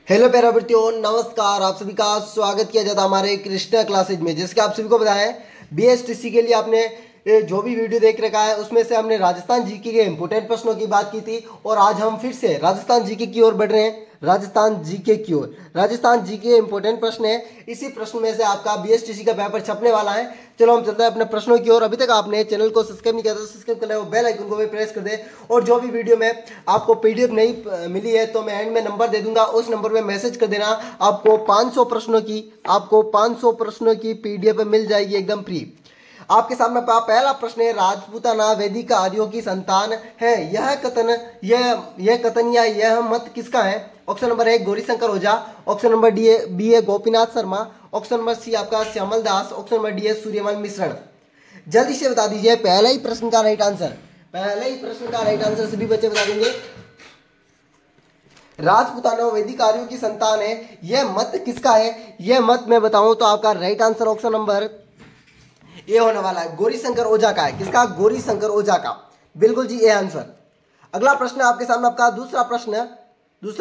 Hello प्यारे बच्चों, नमस्कार। आप सभी का स्वागत किया जाता है हमारे कृष्णा क्लासेज में। जैसे कि आप सभी को पता है, बीएसटीसी के लिए आपने जो भी वीडियो देख रखा है उसमें से हमने राजस्थान जीके के इंपोर्टेंट प्रश्नों की बात की थी और आज हम फिर से राजस्थान जीके की ओर बढ़ रहे हैं। राजस्थान जीके की ओर, राजस्थान जीके इंपोर्टेंट प्रश्न है। इसी प्रश्न में से आपका बीएसटीसी का पेपर छपने वाला है। चलो हम चलते हैं अपने प्रश्नों की ओर। अभी तक आपने चैनल को सब्सक्राइब नहीं किया तो सब्सक्राइब कर ले, वो बेल आइकन को भी प्रेस कर दे। और जो भी वीडियो में आपको पीडीएफ नहीं मिली है तो मैं एंड में नंबर दे दूंगा, उस नंबर पे मैसेज कर देना। आपको 500 प्रश्नों की पीडीएफ मिल जाएगी एकदम फ्री। आपके सामने पहला प्रश्न है, राजपूताना वैदिक आर्यों की संतान है। यह कथन या यह मत किसका है? Option number A Gaurishankar Ojha, option number B ए Gopinath Sharma, option number C आपका Shyamal Das, option number D ए सूर्यमल मिश्रण। जल्दी से बता दीजिए पहले ही प्रश्न का राइट आंसर सभी बच्चे बता देंगे। राजपूताना वैदिक आर्यों की संतान है, यह मत किसका है? यह मत मैं बताऊं तो आपका राइट आंसर ऑप्शन नंबर ये होने वाला है, गौरीशंकर ओझा का है। किसका? गौरीशंकर ओझा का। बिल्कुल जी, ये आंसर। अगला प्रश्न आपके सामने आपका दूसरा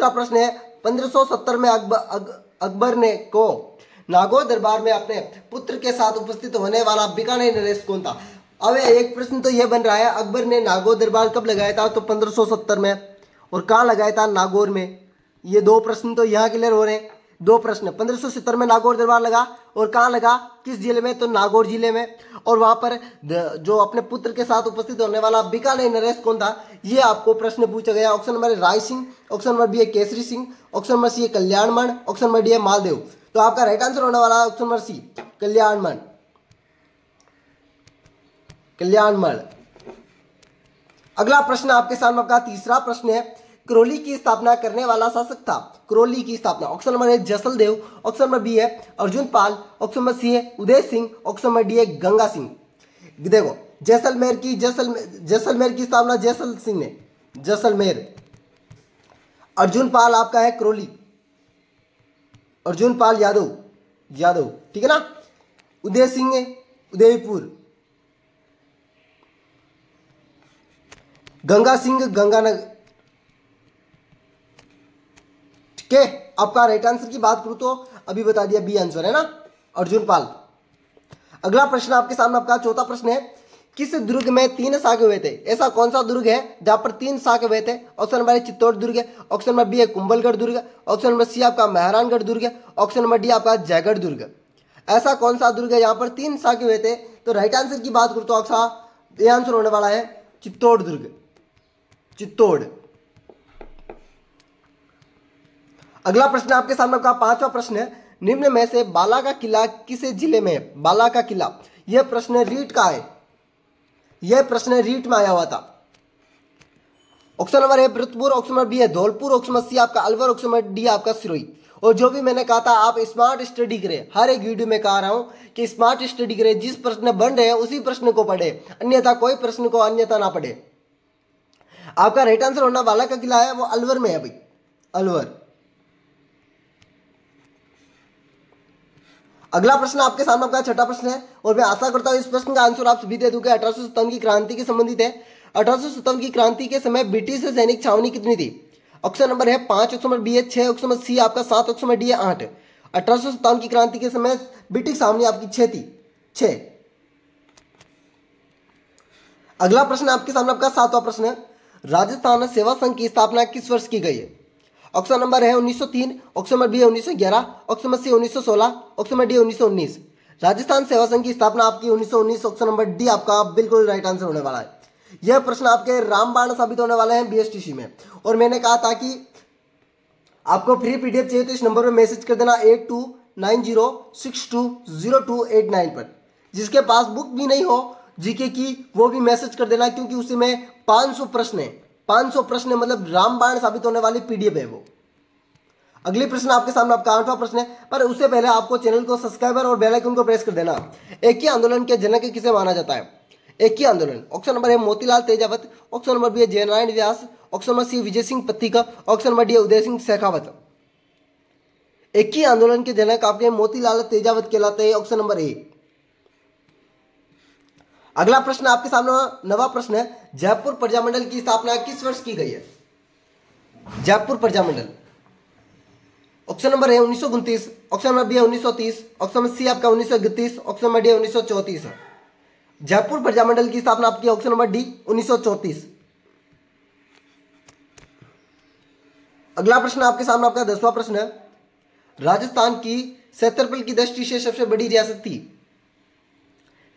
प्रश्न है 1570 में अकबर ने को नागौर दरबार में अपने पुत्र के साथ उपस्थित होने वाला बीकानेर नरेश कौन था? अब एक प्रश्न तो यह बन रहा है, अकबर ने नागौर दरबार कब लगाया था? तो 1570 में। और कहाँ लगाया था? नागौर में। ये दो प्रश्न तो यहाँ क्लियर हो रहे हैं। दो प्रश्न, 1570 में नागौर दरबार लगा और कहाँ लगा, किस जिले में? तो नागौर जिले में। और वहां पर जो अपने पुत्र के साथ उपस्थित होने वाला बीकानेर नरेश कौन था, ये आपको प्रश्न पूछा गया। Option number A Rai Singh, option number B ए Kesari Singh, option number C है कल्याणमण, ऑप्शन नंबर डी है मालदेव। तो आपका राइट आंसर होने वाला है ऑप्शन नंबर सी, कल्याणमण। अगला प्रश्न आपके सामने आपका तीसरा प्रश्न है, करौली की स्थापना करने वाला शासक था। करौली की स्थापना, option number A Jaisaldev, option number B है Arjun Pal, option number C है Uday Singh, option number D है गंगा सिंह। देखो, जैसलमेर की स्थापना जैसल सिंह ने, जैसलमेर। अर्जुन पाल आपका है करौली, अर्जुन पाल यादव, ठीक है ना। उदय सिंह है उदयपुर, गंगा सिंह गंगानगर। ठीक है, आपका राइट आंसर की बात करूं तो अभी बता दिया, बी आंसर है ना, अर्जुन पाल। अगला प्रश्न आपके सामने आपका चौथा प्रश्न है, किस दुर्ग में 3 शाखे हुए थे? ऐसा कौन सा दुर्ग है जहां पर 3 शाखे हुए थे? ऑप्शन नंबर ए चित्तौड़ दुर्ग है, ऑप्शन नंबर बी है कुंभलगढ़ दुर्ग, ऑप्शन नंबर सी आपका मेहरानगढ़ दुर्ग है, ऑप्शन नंबर डी आपका जयगढ़ दुर्ग। ऐसा कौन सा दुर्ग है यहाँ पर 3 शाखे हुए थे? तो राइट आंसर की बात करूं तो आपका ये आंसर होने वाला है चित्तौड़ दुर्ग, चित्तौड़। अगला प्रश्न आपके सामने आपका पांचवा प्रश्न है, निम्न में से बाला का किला किस जिले में है? बाला का किला, यह प्रश्न रीट का है, यह प्रश्न रीट में आया हुआ था। Option number A Bharatpur, option number B है धौलपुर, ऑप्शन नंबर सी आपका अलवर, ऑप्शन नंबर डी आपका सिरोही। और जो भी मैंने कहा था आप स्मार्ट स्टडी करें, हर एक वीडियो में कह रहा हूं कि स्मार्ट स्टडी करें, जिस प्रश्न बन रहे हैं उसी प्रश्न को पढ़े, अन्यथा कोई प्रश्न को अन्यथा ना पढ़े। आपका राइट आंसर होना बाला का किला है, वो अलवर में है भाई, अलवर। अगला प्रश्न आपके सामने आपका छठा प्रश्न है और मैं आशा करता हूं इस प्रश्न का आंसर आप सभी दे दोगे। 1857 की क्रांति के संबंधित है। 1857 की क्रांति के समय ब्रिटिश सैनिक छावनी कितनी थी? ऑप्शन नंबर है 5, ऑप्शन नंबर बी है 6, ऑप्शन नंबर सी आपका 7, ऑप्शन नंबर डी है 8। 1857 की क्रांति के समय ब्रिटिश छावनी आपकी 6 थी, 6। अगला प्रश्न आपके सामने आपका सातवां प्रश्न है, राजस्थान सेवा संघ की स्थापना किस वर्ष की गई है? ऑप्शन नंबर है 1903, ऑप्शन नंबर बी है 1911, option number C 1916, option number D 1919। Rajasthan Seva Sangh की स्थापना आपकी 1919, ऑप्शन नंबर डी आपका बिल्कुल राइट आंसर होने वाला है। यह प्रश्न आपके रामबाण साबित होने वाले हैं बीएसटीसी में। और मैंने कहा था कि आपको फ्री पीडीएफ चाहिए तो इस नंबर पर मैसेज कर देना 8290620289 पर। जिसके पास बुक भी नहीं हो जीके की वो भी मैसेज कर देना, क्योंकि उसी में 500 प्रश्न है। 500 प्रश्न मतलब रामबाण साबित होने वाली पीडीएफ है वो। अगली प्रश्न आपके सामने आपका 8वां प्रश्न है, पर उससे पहले आपको चैनल को सब्सक्राइबर और बेल आइकन को प्रेस कर देना। एक ही आंदोलन के जनक किसे माना जाता है? एक ही आंदोलन, ऑप्शन नंबर है Motilal Tejawat, option number B है Jainarayan Vyas, option number C Vijay Singh Pathik, option number D है उदय सिंह शेखावत। एक ही आंदोलन के जनक आपके मोतीलाल तेजावत कहलाते हैं, ऑप्शन नंबर ए। अगला प्रश्न आपके सामने 9वां प्रश्न है, जयपुर प्रजामंडल की स्थापना किस वर्ष की गई है? जयपुर प्रजामंडल, ऑप्शन नंबर है 1929, ऑप्शन नंबर बी है 1930, ऑप्शन नंबर सी आपका 1931, ऑप्शन नंबर डी है 1934। जयपुर प्रजामंडल की स्थापना आपकी ऑप्शन नंबर डी 1934। अगला प्रश्न आपके सामने आपका 10वां प्रश्न है। राजस्थान की क्षेत्रफल की दृष्टि से सबसे बड़ी रियासत थी।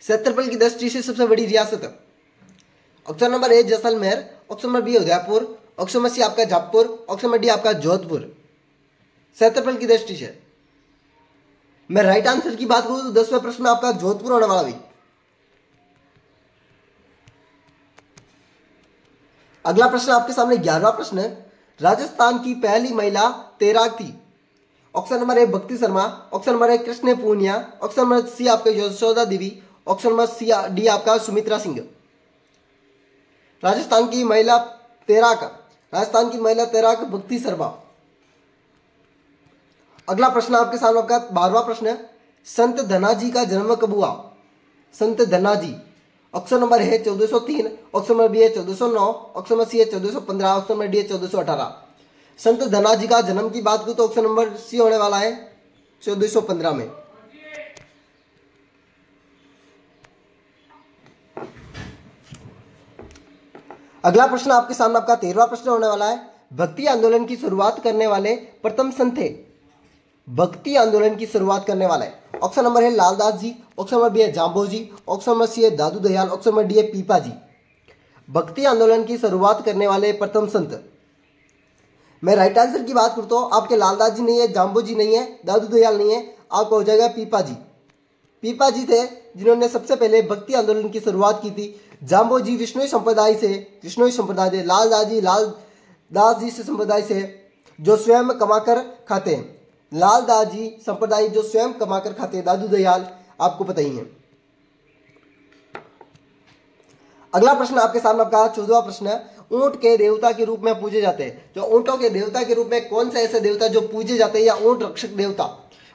क्षेत्रफल की दृष्टि से सबसे बड़ी रियासत, option number A Jaisalmer, option number B Udaipur, option number C आपका जयपुर, ऑप्शन नंबर डी आपका जोधपुर। क्षेत्रफल की दृष्टि से मैं राइट आंसर की बात करूं तो 10वां प्रश्न आपका जोधपुर होने वाला भी। अगला प्रश्न आपके सामने 11वां प्रश्न है। राजस्थान की पहली महिला तैराक थी। Option number A Bhakti Sharma, option number A Krishna Poonia, option number C आपका Yashoda Devi, option number C D आपका सुमित्रा सिंह। राजस्थान की महिला तैराक भक्ति शर्मा। अगला प्रश्न आपके सामने आपका 12वां प्रश्न है। संत धनाजी का जन्म कब हुआ। संत धनाजी, ऑप्शन नंबर है 1403, ऑप्शन नंबर बी है 1409, ऑप्शन नंबर सी है 1415, ऑप्शन नंबर डी है 1418। संत धनाजी का जन्म की बात करूं तो ऑप्शन नंबर सी होने वाला है 1415 में। अगला प्रश्न आपके सामने आपका 13वां प्रश्न होने वाला है। भक्ति आंदोलन की शुरुआत करने वाले प्रथम संत थे। भक्ति आंदोलन की शुरुआत करने वाला है, ऑप्शन नंबर है लालदास जी, ऑप्शन नंबर बी है जाम्बो जी, ऑप्शन नंबर सी है दादू दयाल, ऑप्शन नंबर डी है पीपा जी। भक्ति आंदोलन की शुरुआत करने वाले प्रथम संत, मैं राइट आंसर की बात करता हूं आपके लालदास जी नहीं है, जाम्बो जी नहीं है, दादू दयाल नहीं है, आपको हो जाएगा पीपा जी। पीपा जी थे जिन्होंने सबसे पहले भक्ति आंदोलन की शुरुआत की थी। जाम्बो जी विष्णु संप्रदाय से, लालदास जी से संप्रदाय से जो स्वयं कमाकर खाते हैं। लालदास जी संप्रदाय जो स्वयं कमाकर खाते हैं। दादू दयाल आपको पता ही है। अगला प्रश्न आपके सामने आपका 14वां प्रश्न है। ऊंट के देवता के रूप में पूजे जाते हैं। जो ऊंटों के देवता के रूप में कौन सा ऐसे देवता जो पूजे जाते हैं या ऊंट रक्षक देवता।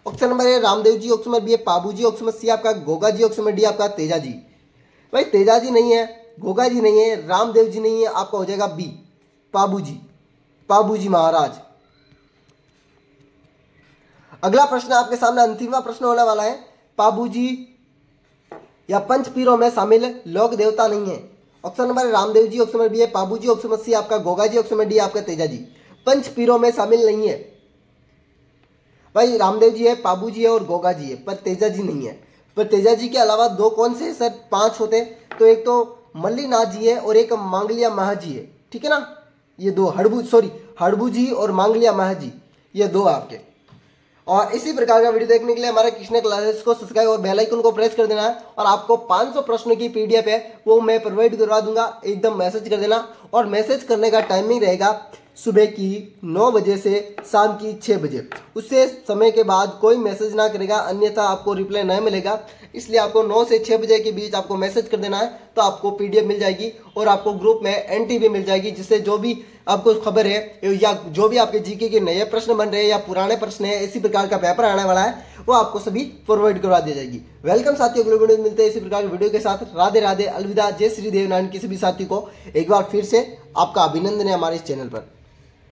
Option number A Ramdev ji, option number B Pabu ji, option number C आपका Goga ji, option number D आपका तेजा जी। भाई तेजा जी नहीं है, गोगा जी नहीं है, रामदेव जी नहीं है, आपका हो जाएगा बी पाबू जी महाराज। अगला प्रश्न आपके सामने अंतिमवां प्रश्न होने वाला है। पाबू जी या पंच पीरों में शामिल लोक देवता नहीं है। Option number Ramdev ji, option number B है Pabu ji, option number C आपका Goga ji, option number D आपका तेजा जी। पंच पीरों में शामिल नहीं है भाई, रामदेव जी है, पाबू जी है और गोगा जी है, पर तेजा जी नहीं है। पर तेजा जी के अलावा दो कौन से सर 5 होते, तो एक तो मल्लीनाथ जी है और एक मांगलिया महाजी है, ठीक है ना। ये दो हड़बू जी और मांगलिया महाजी, ये दो आपके। और इसी प्रकार का वीडियो देखने के लिए हमारे कृष्णा क्लासेस को सब्सक्राइब और बेल आइकन को प्रेस कर देना है। और आपको 500 प्रश्नों की पीडीएफ है वो मैं प्रोवाइड करवा दूंगा, एकदम मैसेज कर देना। और मैसेज करने का टाइमिंग रहेगा सुबह की 9 बजे से शाम की 6 बजे। उससे समय के बाद कोई मैसेज ना करेगा, अन्यथा आपको रिप्लाई नहीं मिलेगा। इसलिए आपको 9 से 6 बजे के बीच आपको मैसेज कर देना है, तो आपको पीडीएफ मिल जाएगी और आपको ग्रुप में एंट्री भी मिल जाएगी, जिससे जो भी आपको खबर है या जो भी आपके जीके के नए प्रश्न बन रहे हैं या पुराने प्रश्न है, इसी प्रकार का पेपर आने वाला है, वो आपको सभी फॉरवर्ड करवा दी जाएगी। वेलकम साथियों, अगले वीडियो में मिलते हैं इसी प्रकार की वीडियो के साथ। राधे राधे, अलविदा, जय श्री देवनारायण। किसी भी साथी को एक बार फिर से आपका अभिनंदन है हमारे इस चैनल पर।